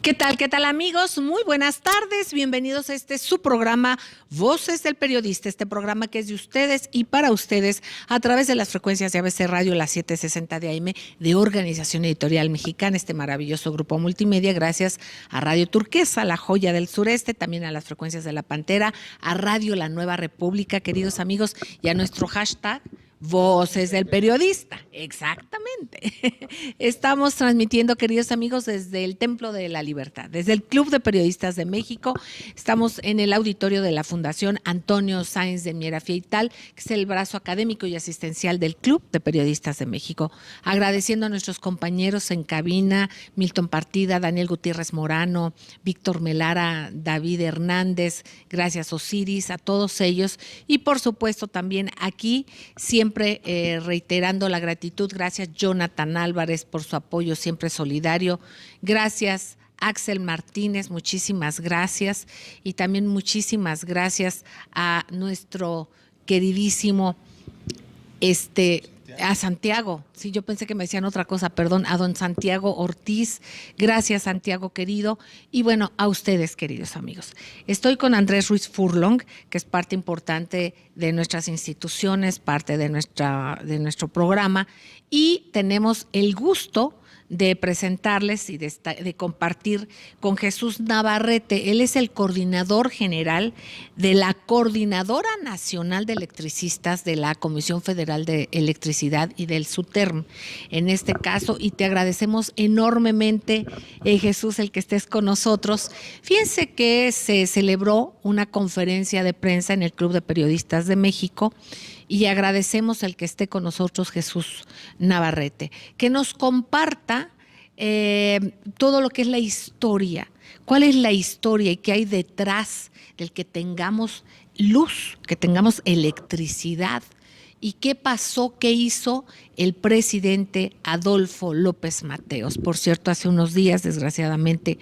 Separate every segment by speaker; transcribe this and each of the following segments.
Speaker 1: Qué tal amigos? Muy buenas tardes, bienvenidos a su programa Voces del Periodista, este programa que es de ustedes y para ustedes a través de las frecuencias de ABC Radio, las 760 de AM, de Organización Editorial Mexicana, este maravilloso grupo multimedia, gracias a Radio Turquesa, la joya del sureste, también a las frecuencias de La Pantera, a Radio La Nueva República, queridos amigos, y a nuestro hashtag Voces del Periodista, exactamente. Estamos transmitiendo, queridos amigos, desde el Templo de la Libertad, desde el Club de Periodistas de México. Estamos en el auditorio de la Fundación Antonio Sáenz de Miera Fieital, que es el brazo académico y asistencial del Club de Periodistas de México. Agradeciendo a nuestros compañeros en cabina, Milton Partida, Daniel Gutiérrez Morano, Víctor Melara, David Hernández, gracias Osiris, a todos ellos. Y por supuesto también aquí, siempre reiterando la gratitud, gracias Jonathan Álvarez por su apoyo siempre solidario, gracias Axel Martínez, muchísimas gracias, y también muchísimas gracias a nuestro queridísimo a Santiago, sí, yo pensé que me decían otra cosa, perdón, a don Santiago Ortiz, gracias Santiago querido, y bueno, a ustedes queridos amigos. Estoy con Andrés Ruiz Furlong, que es parte importante de nuestras instituciones, parte de nuestro programa, y tenemos el gusto de presentarles y de compartir con Jesús Navarrete. Él es el coordinador general de la Coordinadora Nacional de Electricistas de la Comisión Federal de Electricidad y del SUTERM, en este caso, y te agradecemos enormemente, Jesús, el que estés con nosotros. Fíjense que se celebró una conferencia de prensa en el Club de Periodistas de México, y agradecemos el que esté con nosotros Jesús Navarrete, que nos comparta todo lo que es la historia, cuál es la historia y qué hay detrás del que tengamos luz, que tengamos electricidad, y qué pasó, qué hizo el presidente Adolfo López Mateos. Por cierto, hace unos días, desgraciadamente,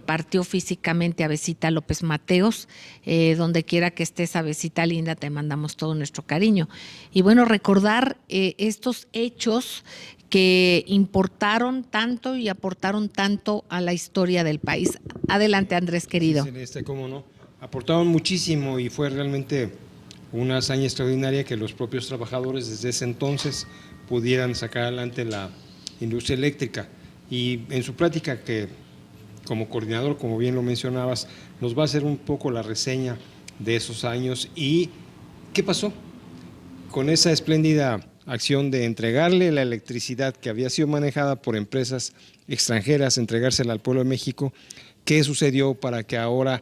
Speaker 1: partió físicamente Abecita López Mateos. Donde quiera que estés, Abecita linda, te mandamos todo nuestro cariño. Y bueno, recordar estos hechos que importaron tanto y aportaron tanto a la historia del país. Adelante, Andrés, querido.
Speaker 2: Sí, Celeste, cómo no. Aportaron muchísimo y fue realmente una hazaña extraordinaria que los propios trabajadores desde ese entonces pudieran sacar adelante la industria eléctrica. Y en su plática, que como coordinador, como bien lo mencionabas, nos va a hacer un poco la reseña de esos años y qué pasó con esa espléndida acción de entregarle la electricidad que había sido manejada por empresas extranjeras, entregársela al pueblo de México. ¿Qué sucedió para que ahora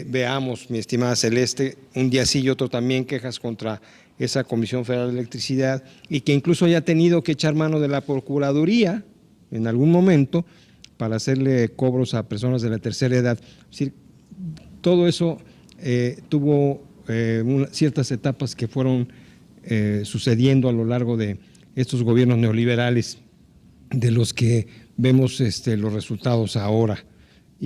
Speaker 2: veamos, mi estimada Celeste, un día sí y otro también quejas contra esa Comisión Federal de Electricidad, y que incluso haya tenido que echar mano de la Procuraduría en algún momento para hacerle cobros a personas de la tercera edad? Es decir, todo eso tuvo ciertas etapas que fueron sucediendo a lo largo de estos gobiernos neoliberales, de los que vemos los resultados ahora.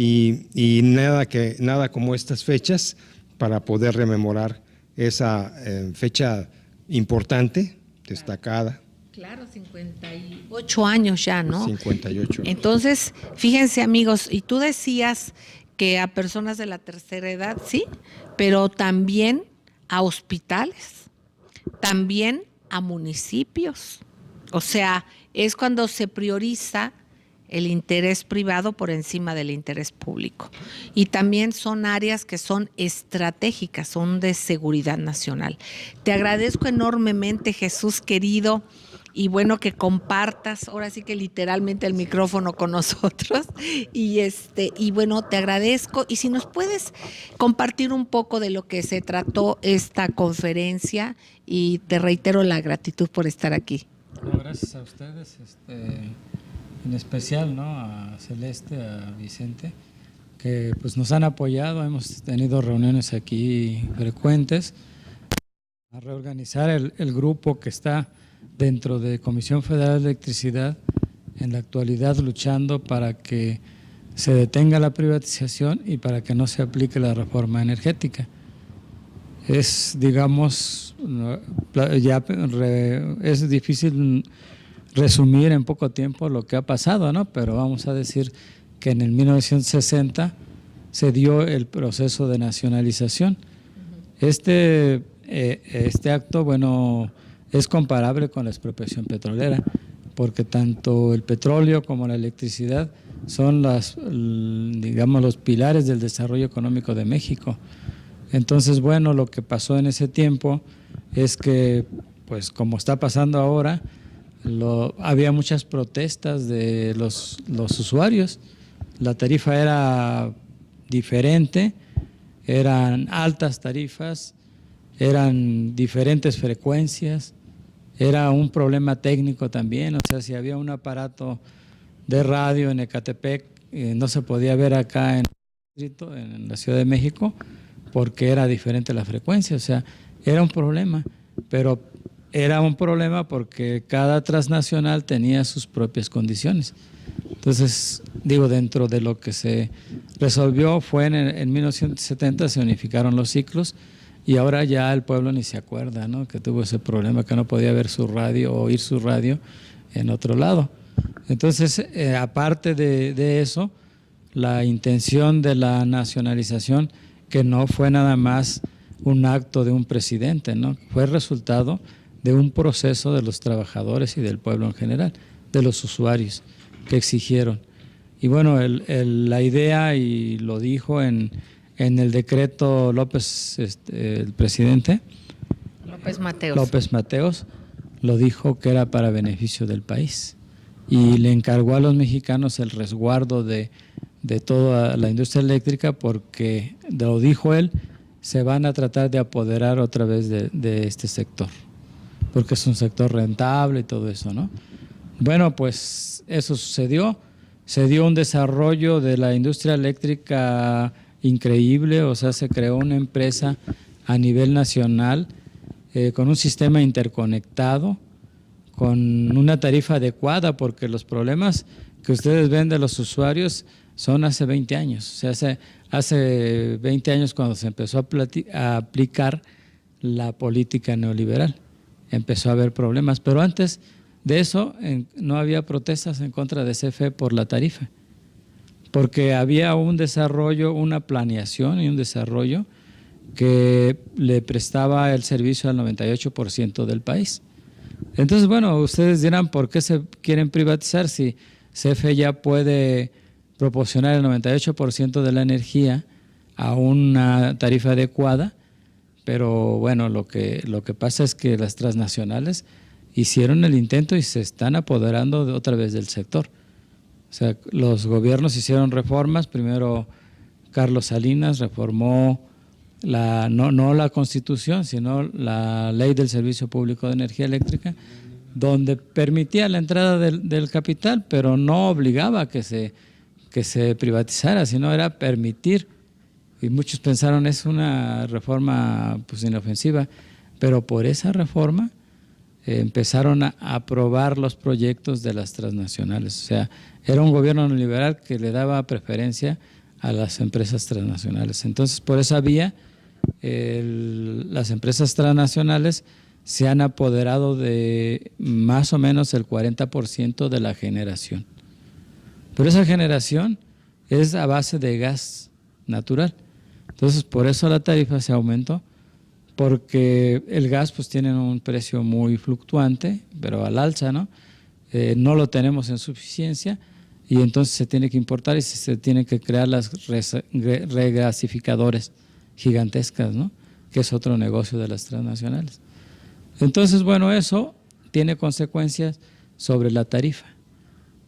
Speaker 2: Y nada como estas fechas para poder rememorar esa fecha importante, destacada.
Speaker 1: Claro, 58 años ya, ¿no?
Speaker 2: 58.
Speaker 1: Entonces, fíjense amigos, y tú decías que a personas de la tercera edad, sí, pero también a hospitales, también a municipios. O sea, es cuando se prioriza el interés privado por encima del interés público. Y también son áreas que son estratégicas, son de seguridad nacional. Te agradezco enormemente, Jesús querido, y bueno, que compartas ahora sí que literalmente el micrófono con nosotros. Y bueno, te agradezco. Y si nos puedes compartir un poco de lo que se trató esta conferencia, y te reitero la gratitud por estar aquí.
Speaker 3: No, gracias a ustedes, en especial, ¿no?, a Celeste, a Vicente, que pues nos han apoyado. Hemos tenido reuniones aquí frecuentes a reorganizar el grupo que está dentro de Comisión Federal de Electricidad, en la actualidad luchando para que se detenga la privatización y para que no se aplique la reforma energética. Es, digamos, es difícil resumir en poco tiempo lo que ha pasado, ¿no? Pero vamos a decir que en el 1960 se dio el proceso de nacionalización. Este acto, bueno, es comparable con la expropiación petrolera, porque tanto el petróleo como la electricidad son digamos, los pilares del desarrollo económico de México. Entonces, bueno, lo que pasó en ese tiempo es que, pues como está pasando ahora, había muchas protestas de los usuarios. La tarifa era diferente, eran altas tarifas, eran diferentes frecuencias, era un problema técnico también, o sea, si había un aparato de radio en Ecatepec, no se podía ver acá en la Ciudad de México porque era diferente la frecuencia, o sea, era un problema, pero era un problema porque cada transnacional tenía sus propias condiciones. Entonces, digo, dentro de lo que se resolvió fue en 1970 se unificaron los ciclos y ahora ya el pueblo ni se acuerda, ¿no?, que tuvo ese problema, que no podía ver su radio o oír su radio en otro lado. Entonces, aparte de eso, la intención de la nacionalización, que no fue nada más un acto de un presidente, ¿no?, fue resultado de un proceso de los trabajadores y del pueblo en general, de los usuarios que exigieron. Y bueno, la idea, y lo dijo en el decreto López, el presidente López Mateos, lo dijo que era para beneficio del país y le encargó a los mexicanos el resguardo de toda la industria eléctrica porque, lo dijo él, se van a tratar de apoderar otra vez de este sector, porque es un sector rentable y todo eso, ¿no? Bueno, pues eso sucedió, se dio un desarrollo de la industria eléctrica increíble, o sea, se creó una empresa a nivel nacional con un sistema interconectado, con una tarifa adecuada, porque los problemas que ustedes ven de los usuarios son hace 20 años, o sea, hace 20 años cuando se empezó a aplicar la política neoliberal, empezó a haber problemas, pero antes de eso no había protestas en contra de CFE por la tarifa, porque había un desarrollo, una planeación y un desarrollo que le prestaba el servicio al 98% del país. Entonces, bueno, ustedes dirán, ¿por qué se quieren privatizar si CFE ya puede proporcionar el 98% de la energía a una tarifa adecuada? Pero bueno, lo que pasa es que las transnacionales hicieron el intento y se están apoderando otra vez del sector. O sea, los gobiernos hicieron reformas. Primero Carlos Salinas reformó no la Constitución, sino la Ley del Servicio Público de Energía Eléctrica, donde permitía la entrada del capital, pero no obligaba que se privatizara, sino era permitir. Y muchos pensaron es una reforma pues inofensiva, pero por esa reforma empezaron a aprobar los proyectos de las transnacionales. O sea, era un gobierno neoliberal que le daba preferencia a las empresas transnacionales. Entonces, por esa vía, las empresas transnacionales se han apoderado de más o menos el 40% de la generación. Pero esa generación es a base de gas natural. Entonces, por eso la tarifa se aumentó, porque el gas pues tiene un precio muy fluctuante, pero al alza, ¿no? No lo tenemos en suficiencia y entonces se tiene que importar y se tienen que crear las regasificadores gigantescas, ¿no?, que es otro negocio de las transnacionales. Entonces, bueno, eso tiene consecuencias sobre la tarifa.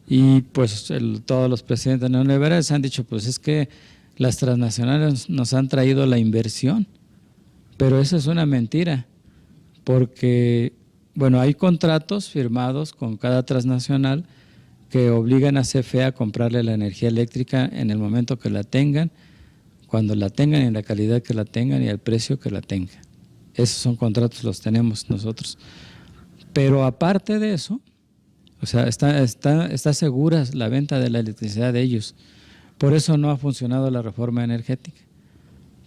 Speaker 3: Y pues todos los presidentes neoliberales han dicho, pues es que las transnacionales nos han traído la inversión, pero eso es una mentira, porque, bueno, hay contratos firmados con cada transnacional que obligan a CFE a comprarle la energía eléctrica en el momento que la tengan, cuando la tengan, en la calidad que la tengan y al precio que la tengan. Esos son contratos, los tenemos nosotros. Pero aparte de eso, o sea, está segura la venta de la electricidad de ellos. Por eso no ha funcionado la reforma energética,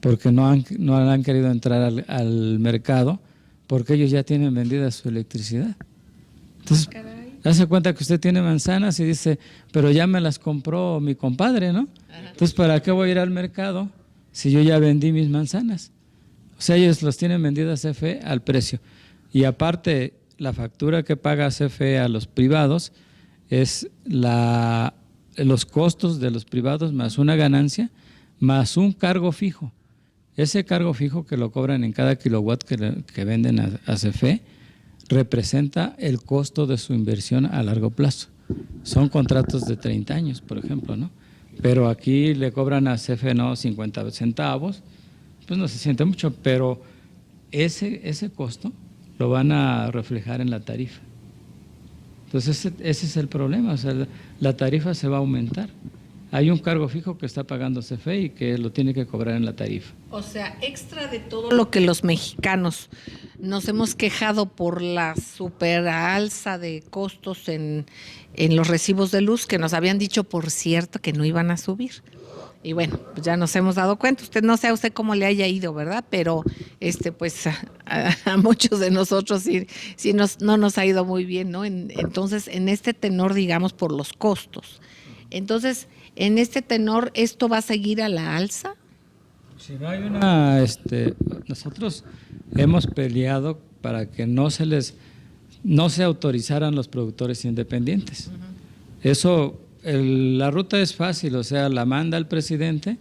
Speaker 3: porque no han querido entrar al mercado, porque ellos ya tienen vendida su electricidad. Entonces, Hace cuenta que usted tiene manzanas y dice, pero ya me las compró mi compadre, ¿no? Entonces, ¿para qué voy a ir al mercado si yo ya vendí mis manzanas? O sea, ellos los tienen vendidas CFE al precio. Y aparte, la factura que paga CFE a los privados es los costos de los privados más una ganancia, más un cargo fijo. Ese cargo fijo que lo cobran en cada kilowatt que venden a CFE representa el costo de su inversión a largo plazo. Son contratos de 30 años, por ejemplo, ¿no? Pero aquí le cobran a CFE, ¿no?, 50 centavos, pues no se siente mucho, pero ese costo lo van a reflejar en la tarifa. Entonces ese es el problema, o sea, la tarifa se va a aumentar. Hay un cargo fijo que está pagando CFE y que lo tiene que cobrar en la tarifa.
Speaker 1: O sea, extra de todo lo que los mexicanos nos hemos quejado por la super alza de costos en los recibos de luz, que nos habían dicho, por cierto, que no iban a subir. Y bueno, pues ya nos hemos dado cuenta. Usted no sé a usted cómo le haya ido, ¿verdad? Pero pues a muchos de nosotros sí no nos ha ido muy bien, ¿no? Entonces, en este tenor, digamos, por los costos. Entonces, en este tenor, ¿esto va a seguir a la alza?
Speaker 3: Si no hay nosotros hemos peleado para que no se autorizaran los productores independientes. Eso, la ruta es fácil, o sea, la manda el presidente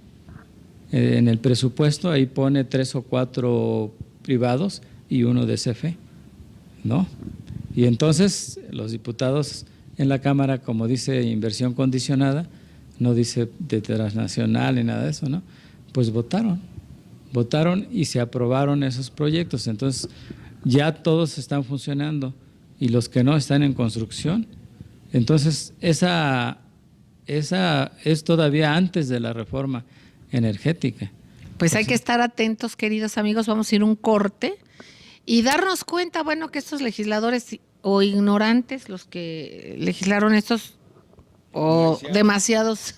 Speaker 3: en el presupuesto, ahí pone 3 o 4 privados y uno de CFE, ¿no? Y entonces los diputados en la Cámara, como dice inversión condicionada, no dice de transnacional ni nada de eso, ¿no? Pues votaron y se aprobaron esos proyectos. Entonces ya todos están funcionando y los que no están en construcción. Entonces esa es todavía antes de la reforma energética.
Speaker 1: Pues hay que estar atentos, queridos amigos. Vamos a ir a un corte y darnos cuenta, bueno, que estos legisladores o ignorantes, los que legislaron estos, o demasiado, sí.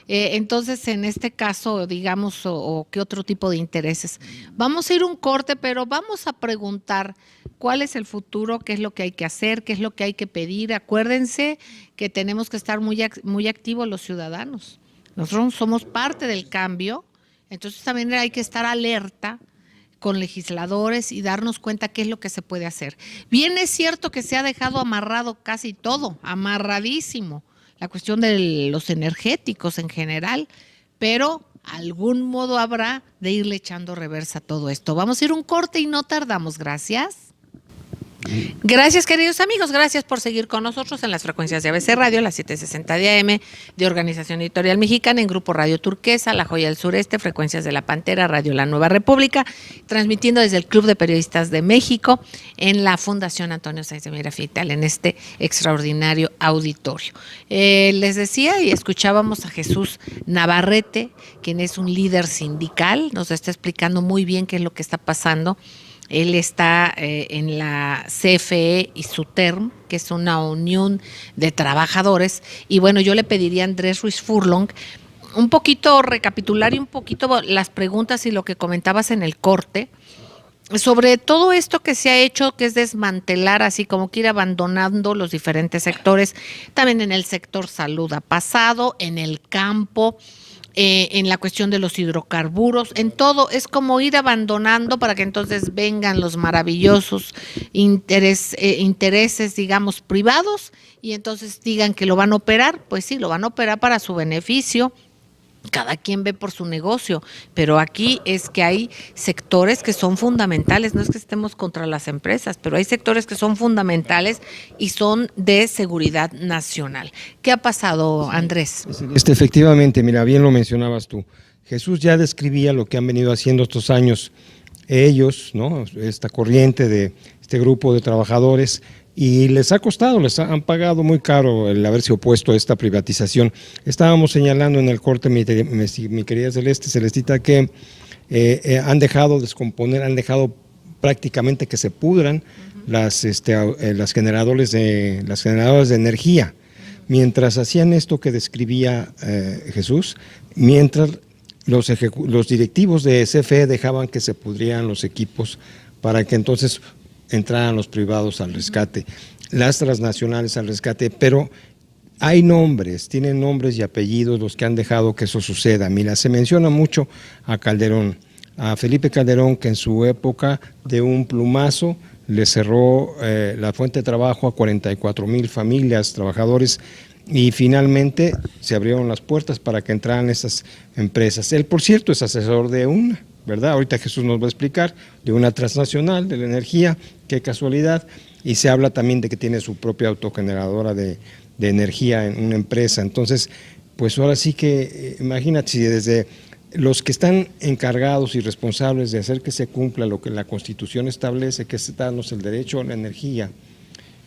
Speaker 1: Entonces, en este caso, digamos, o qué otro tipo de intereses. Vamos a ir a un corte, pero vamos a preguntar cuál es el futuro, qué es lo que hay que hacer, qué es lo que hay que pedir. Acuérdense que tenemos que estar muy activos los ciudadanos. Nosotros somos parte del cambio, entonces también hay que estar alerta con legisladores y darnos cuenta qué es lo que se puede hacer. Bien es cierto que se ha dejado amarrado casi todo, amarradísimo, la cuestión de los energéticos en general, pero algún modo habrá de irle echando reversa a todo esto. Vamos a ir a un corte y no tardamos. Gracias. Gracias, queridos amigos, gracias por seguir con nosotros en las frecuencias de ABC Radio, las 760 de AM, de Organización Editorial Mexicana, en Grupo Radio Turquesa, La Joya del Sureste, Frecuencias de la Pantera, Radio La Nueva República, transmitiendo desde el Club de Periodistas de México, en la Fundación Antonio Sáenz de Mirafital, en este extraordinario auditorio. Les decía y escuchábamos a Jesús Navarrete, quien es un líder sindical, nos está explicando muy bien qué es lo que está pasando. Él está en la CFE y SUTERM, que es una unión de trabajadores. Y bueno, yo le pediría a Andrés Ruiz Furlong un poquito recapitular y un poquito las preguntas y lo que comentabas en el corte sobre todo esto que se ha hecho, que es desmantelar, así como que ir abandonando los diferentes sectores. También en el sector salud ha pasado, en el campo, en la cuestión de los hidrocarburos, en todo es como ir abandonando para que entonces vengan los maravillosos intereses, digamos, privados, y entonces digan que lo van a operar. Pues sí, lo van a operar para su beneficio. Cada quien ve por su negocio, pero aquí es que hay sectores que son fundamentales, no es que estemos contra las empresas, pero hay sectores que son fundamentales y son de seguridad nacional. ¿Qué ha pasado, Andrés?
Speaker 2: Efectivamente, mira, bien lo mencionabas tú. Jesús ya describía lo que han venido haciendo estos años ellos, ¿no? Esta corriente de este grupo de trabajadores, y les ha costado, les han pagado muy caro el haberse opuesto a esta privatización. Estábamos señalando en el corte, mi querida Celestita, que han dejado descomponer, han dejado prácticamente que se pudran las generadoras de energía. Mientras hacían esto que describía Jesús, mientras los directivos de CFE dejaban que se pudrieran los equipos para que entonces entraran los privados al rescate, las transnacionales al rescate, pero hay nombres, tienen nombres y apellidos los que han dejado que eso suceda. Mira, se menciona mucho a Calderón, a Felipe Calderón, que en su época de un plumazo le cerró la fuente de trabajo a 44,000 familias, trabajadores, y finalmente se abrieron las puertas para que entraran esas empresas. Él, por cierto, es asesor de una, ¿verdad? Ahorita Jesús nos va a explicar, de una transnacional de la energía, qué casualidad, y se habla también de que tiene su propia autogeneradora de energía en una empresa. Entonces, pues ahora sí que, imagínate, si desde los que están encargados y responsables de hacer que se cumpla lo que la Constitución establece, que es darnos el derecho a la energía,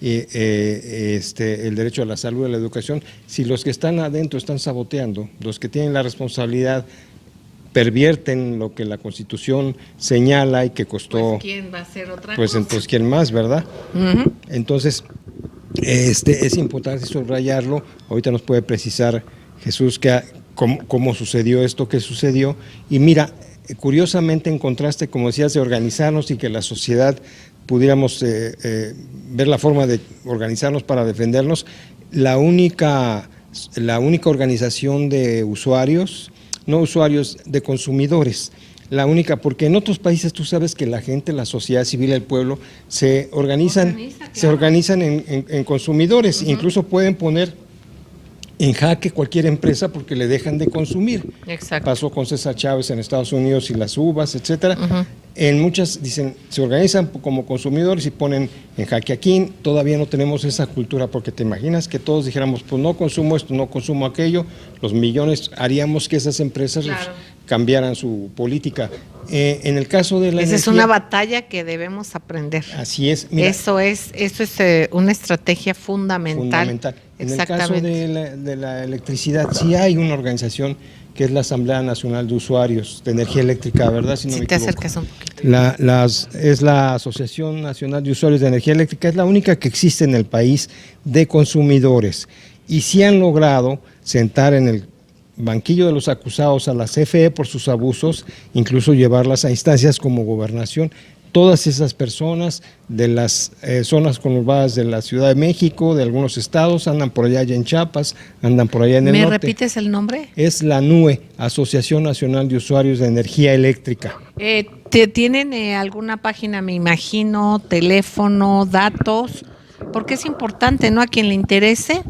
Speaker 2: el derecho a la salud y a la educación, si los que están adentro están saboteando, los que tienen la responsabilidad pervierten lo que la Constitución señala y que costó,
Speaker 1: pues ¿quién va a hacer otra
Speaker 2: pues
Speaker 1: cosa?
Speaker 2: Entonces quién más, ¿verdad?
Speaker 1: Uh-huh.
Speaker 2: Entonces es importante subrayarlo. Ahorita nos puede precisar Jesús cómo sucedió esto, qué sucedió. Y mira, curiosamente en contraste, como decías, de organizarnos y que la sociedad pudiéramos ver la forma de organizarnos para defendernos, la única organización de usuarios, no usuarios, de consumidores, la única, porque en otros países tú sabes que la gente, la sociedad civil, el pueblo, se organizan en consumidores, incluso pueden poner en jaque cualquier empresa porque le dejan de consumir.
Speaker 1: Exacto.
Speaker 2: Pasó con César Chávez en Estados Unidos y las uvas, etcétera. En muchas, dicen, se organizan como consumidores y ponen en jaque. Aquí todavía no tenemos esa cultura, porque te imaginas que todos dijéramos, pues no consumo esto, no consumo aquello, los millones haríamos que esas empresas cambiaran su política. En el caso de la
Speaker 1: Esa
Speaker 2: energía,
Speaker 1: es una batalla que debemos aprender.
Speaker 2: Así es. Mira,
Speaker 1: eso es una estrategia fundamental.
Speaker 2: En el caso de la electricidad, sí hay una organización que es la Asamblea Nacional de Usuarios de Energía Eléctrica, ¿verdad? Si no me
Speaker 1: te
Speaker 2: equivoco.
Speaker 1: acercas un poquito.
Speaker 2: Es la Asociación Nacional de Usuarios de Energía Eléctrica, es la única que existe en el país de consumidores. Y sí han logrado sentar en el banquillo de los acusados a la CFE por sus abusos, incluso llevarlas a instancias como gobernación. Todas esas personas de las zonas conurbadas de la Ciudad de México, de algunos estados, andan por allá en Chiapas, andan por allá en el norte.
Speaker 1: ¿Me repites el nombre?
Speaker 2: Es la NUE, Asociación Nacional de Usuarios de Energía Eléctrica.
Speaker 1: ¿Tienen alguna página, me imagino, teléfono, datos? Porque es importante, ¿no? A quien le interese,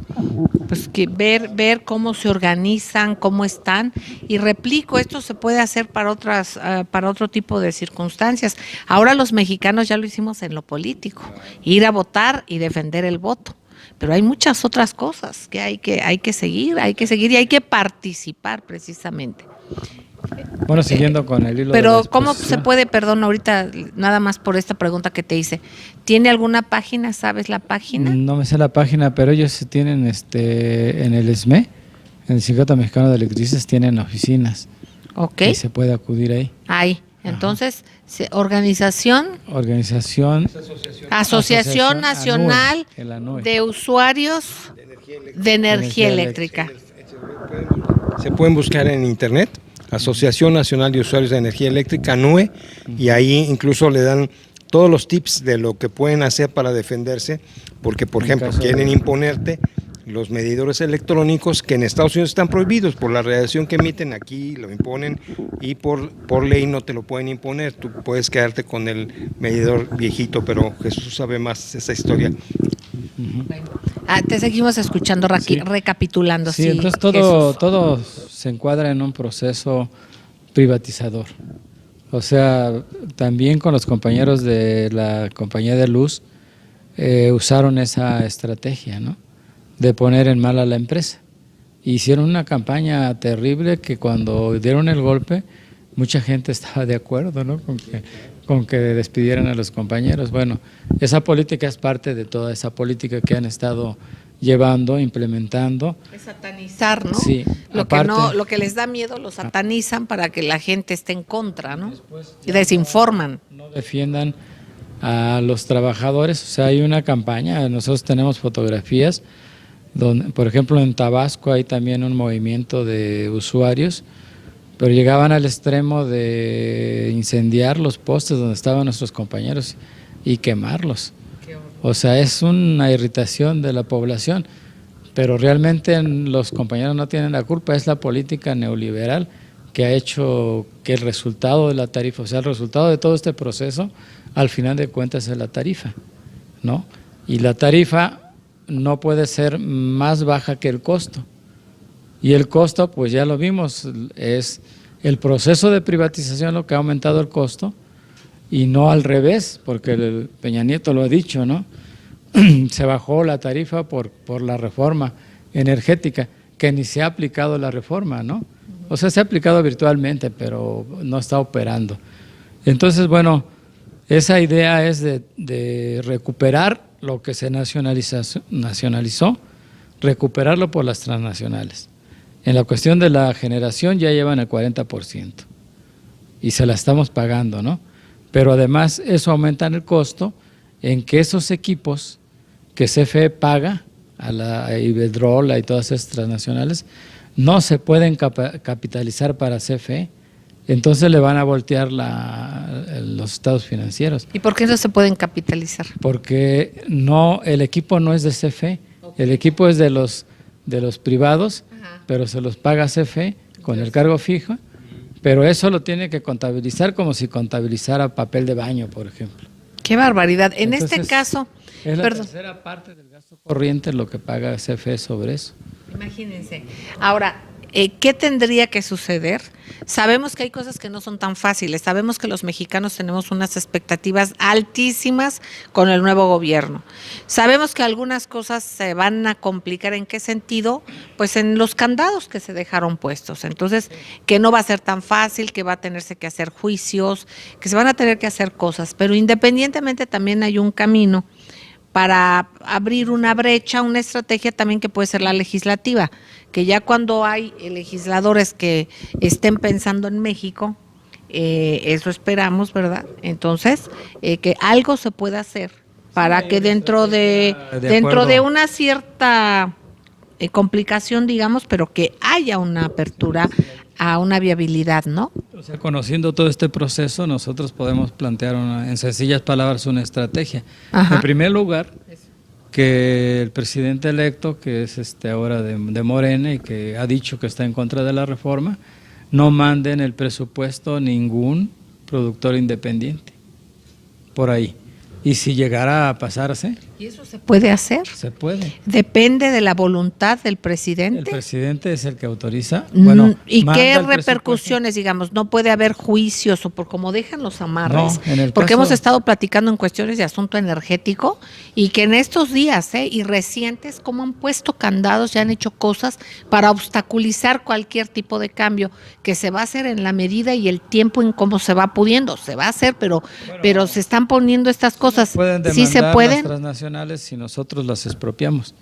Speaker 1: pues que ver cómo se organizan, cómo están, y replico, esto se puede hacer para otro tipo de circunstancias. Ahora los mexicanos ya lo hicimos en lo político, ir a votar y defender el voto. Pero hay muchas otras cosas que hay que seguir y hay que participar precisamente.
Speaker 3: Bueno, siguiendo con el hilo.
Speaker 1: Pero ¿cómo se puede, perdón, ahorita nada más por esta pregunta que te hice, ¿tiene alguna página? ¿Sabes la página?
Speaker 3: No me sé la página, pero ellos tienen en el SME, en el Sindicato Mexicano de Electricistas, tienen oficinas.
Speaker 1: Ok.
Speaker 3: Y se puede acudir ahí.
Speaker 1: Ahí. Entonces, Asociación Nacional de Usuarios de Energía Eléctrica.
Speaker 2: Se pueden buscar en internet, Asociación Nacional de Usuarios de Energía Eléctrica, NUE, y ahí incluso le dan todos los tips de lo que pueden hacer para defenderse, porque, por ejemplo, quieren imponerte los medidores electrónicos que en Estados Unidos están prohibidos por la radiación que emiten, aquí lo imponen y por ley no te lo pueden imponer, tú puedes quedarte con el medidor viejito, pero Jesús sabe más esa historia.
Speaker 1: Te seguimos escuchando, recapitulando.
Speaker 3: Sí, entonces todo se encuadra en un proceso privatizador. O sea, también con los compañeros de la compañía de luz usaron esa estrategia, ¿no? De poner en mal a la empresa. Hicieron una campaña terrible que cuando dieron el golpe, mucha gente estaba de acuerdo, ¿no? Con que despidieran a los compañeros. Bueno, esa política es parte de toda esa política que han estado llevando, implementando.
Speaker 1: Es satanizar, ¿no?
Speaker 3: Sí.
Speaker 1: Lo que les da miedo lo satanizan para que la gente esté en contra, ¿no? Y desinforman.
Speaker 3: No defiendan a los trabajadores. O sea, hay una campaña, nosotros tenemos fotografías donde, por ejemplo, en Tabasco hay también un movimiento de usuarios, pero llegaban al extremo de incendiar los postes donde estaban nuestros compañeros. y quemarlos. O sea, es una irritación de la población, pero realmente los compañeros no tienen la culpa, es la política neoliberal que ha hecho que el resultado de la tarifa, o sea, el resultado de todo este proceso, al final de cuentas es la tarifa, ¿no? Y la tarifa no puede ser más baja que el costo. Y el costo, pues ya lo vimos, es el proceso de privatización lo que ha aumentado el costo, y no al revés, porque el Peña Nieto lo ha dicho, ¿no? Se bajó la tarifa por la reforma energética, que ni se ha aplicado la reforma, ¿no? O sea, se ha aplicado virtualmente, pero no está operando. Entonces, bueno, esa idea es de recuperar lo que se nacionalizó, recuperarlo por las transnacionales. En la cuestión de la generación ya llevan el 40% y se la estamos pagando, ¿no? Pero además eso aumenta el costo en que esos equipos que CFE paga a la Iberdrola y todas estas transnacionales no se pueden capitalizar para CFE, entonces le van a voltear los estados financieros.
Speaker 1: ¿Y por qué no se pueden capitalizar?
Speaker 3: Porque no, el equipo no es de CFE, el equipo es de los privados, pero se los paga CFE con el cargo fijo, pero eso lo tiene que contabilizar como si contabilizara papel de baño, por ejemplo.
Speaker 1: ¡Qué barbaridad! En
Speaker 3: Entonces,
Speaker 1: este caso…
Speaker 3: es la tercera parte del gasto corriente lo que paga CFE sobre eso.
Speaker 1: Imagínense. Ahora, ¿qué tendría que suceder? Sabemos que hay cosas que no son tan fáciles. Sabemos que los mexicanos tenemos unas expectativas altísimas con el nuevo gobierno. Sabemos que algunas cosas se van a complicar. ¿En qué sentido? Pues en los candados que se dejaron puestos. Entonces, que no va a ser tan fácil, que va a tenerse que hacer juicios, que se van a tener que hacer cosas. Pero independientemente también hay un camino para abrir una brecha, una estrategia también que puede ser la legislativa, que ya cuando hay legisladores que estén pensando en México, eso esperamos, ¿verdad? Entonces, que algo se pueda hacer para que dentro de una cierta complicación, digamos, pero que haya una apertura a una viabilidad, ¿no?
Speaker 3: O sea, conociendo todo este proceso, nosotros podemos plantear en sencillas palabras una estrategia.
Speaker 1: Ajá.
Speaker 3: En primer lugar, que el presidente electo, que es ahora de Morena y que ha dicho que está en contra de la reforma, no mande en el presupuesto ningún productor independiente por ahí. Y si llegara a pasarse…
Speaker 1: ¿Y eso se puede hacer?
Speaker 3: Se puede.
Speaker 1: ¿Depende de la voluntad del presidente?
Speaker 3: El presidente es el que autoriza. Bueno,
Speaker 1: ¿y qué repercusiones, digamos? ¿No puede haber juicios o por cómo dejan los amarres?
Speaker 3: No,
Speaker 1: porque hemos estado platicando en cuestiones de asunto energético y que en estos días y recientes, como han puesto candados y han hecho cosas para obstaculizar cualquier tipo de cambio que se va a hacer en la medida y el tiempo en cómo se va pudiendo. Se va a hacer, pero se están poniendo estas cosas. ¿Sí se pueden?
Speaker 3: Las transnacionales si nosotros las expropiamos,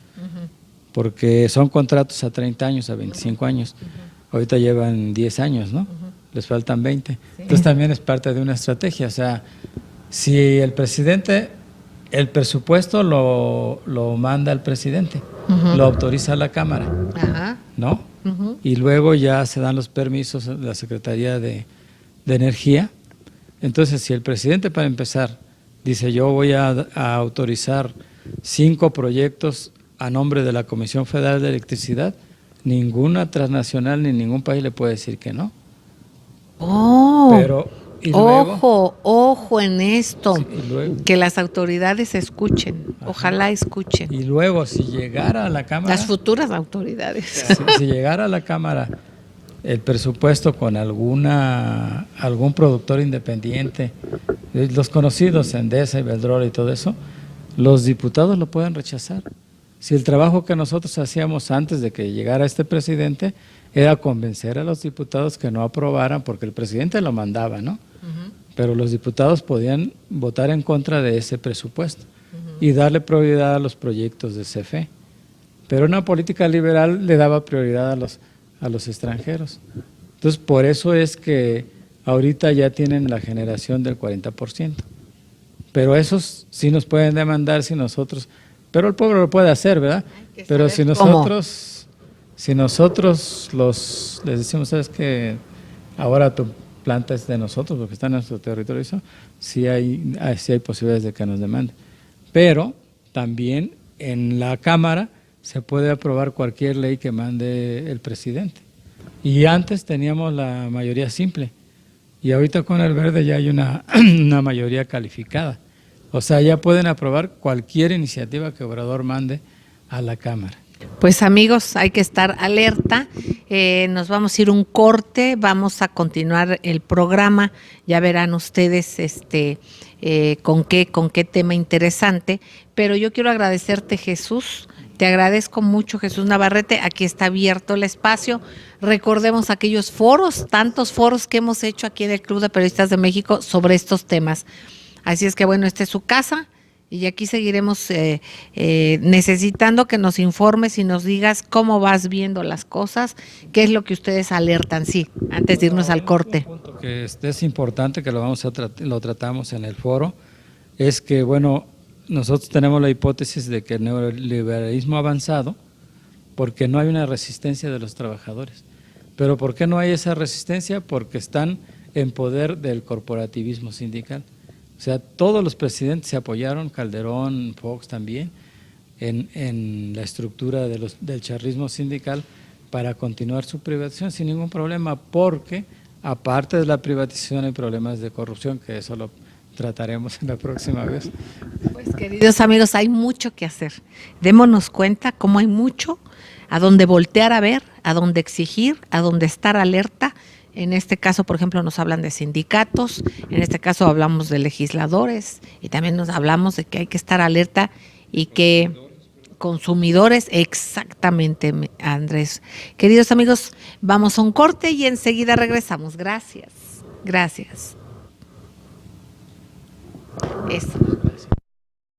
Speaker 3: porque son contratos a 30 años, a 25 años. Ahorita llevan 10 años, ¿no? Les faltan 20. Entonces también es parte de una estrategia. O sea, si el presidente, el presupuesto lo manda el presidente, lo autoriza la Cámara, ¿no? Y luego ya se dan los permisos de la Secretaría de Energía. Entonces, si el presidente, para empezar, dice, yo voy a autorizar 5 proyectos a nombre de la Comisión Federal de Electricidad, ninguna transnacional ni ningún país le puede decir que no. Pero, ¿y luego?
Speaker 1: Ojo en esto,
Speaker 3: Sí, ¿y luego?
Speaker 1: Que las autoridades escuchen, ojalá escuchen.
Speaker 3: Y luego, si llegara a la Cámara…
Speaker 1: Las futuras autoridades.
Speaker 3: Si llegara a la Cámara el presupuesto con algún productor independiente, los conocidos, Endesa, Iberdrola y todo eso, los diputados lo pueden rechazar. Si el trabajo que nosotros hacíamos antes de que llegara este presidente era convencer a los diputados que no aprobaran, porque el presidente lo mandaba, ¿no? Pero los diputados podían votar en contra de ese presupuesto y darle prioridad a los proyectos de CFE. Pero una política liberal le daba prioridad a los extranjeros. Entonces, por eso es que ahorita ya tienen la generación del 40%. Pero esos sí nos pueden demandar si nosotros… Pero el pueblo lo puede hacer, ¿verdad? Pero si nosotros les decimos, ¿sabes qué? Ahora planta es de nosotros, porque está en nuestro territorio, eso, sí hay posibilidades de que nos demanden. Pero también en la Cámara se puede aprobar cualquier ley que mande el presidente. Y antes teníamos la mayoría simple, y ahorita con el verde ya hay una mayoría calificada. O sea, ya pueden aprobar cualquier iniciativa que Obrador mande a la Cámara.
Speaker 1: Pues amigos, hay que estar alerta. Nos vamos a ir un corte, vamos a continuar el programa. Ya verán ustedes con qué tema interesante. Pero yo quiero agradecerte, Jesús. Te agradezco mucho, Jesús Navarrete. Aquí está abierto el espacio. Recordemos aquellos foros, tantos foros que hemos hecho aquí en el Club de Periodistas de México sobre estos temas. Así es que bueno, esta es su casa. Y aquí seguiremos necesitando que nos informes y nos digas cómo vas viendo las cosas, qué es lo que ustedes alertan, sí, antes de irnos al corte.
Speaker 3: Un punto que es importante, que lo tratamos en el foro, es que, bueno, nosotros tenemos la hipótesis de que el neoliberalismo ha avanzado porque no hay una resistencia de los trabajadores. ¿Pero por qué no hay esa resistencia? Porque están en poder del corporativismo sindical. O sea, todos los presidentes se apoyaron, Calderón, Fox también, en la estructura del charrismo sindical para continuar su privatización sin ningún problema, porque aparte de la privatización hay problemas de corrupción, que eso lo trataremos en la próxima vez.
Speaker 1: Pues queridos amigos, hay mucho que hacer. Démonos cuenta cómo hay mucho a donde voltear a ver, a donde exigir, a donde estar alerta. En este caso, por ejemplo, nos hablan de sindicatos, en este caso hablamos de legisladores y también nos hablamos de que hay que estar alerta y que consumidores, exactamente, Andrés. Queridos amigos, vamos a un corte y enseguida regresamos. Gracias. Eso.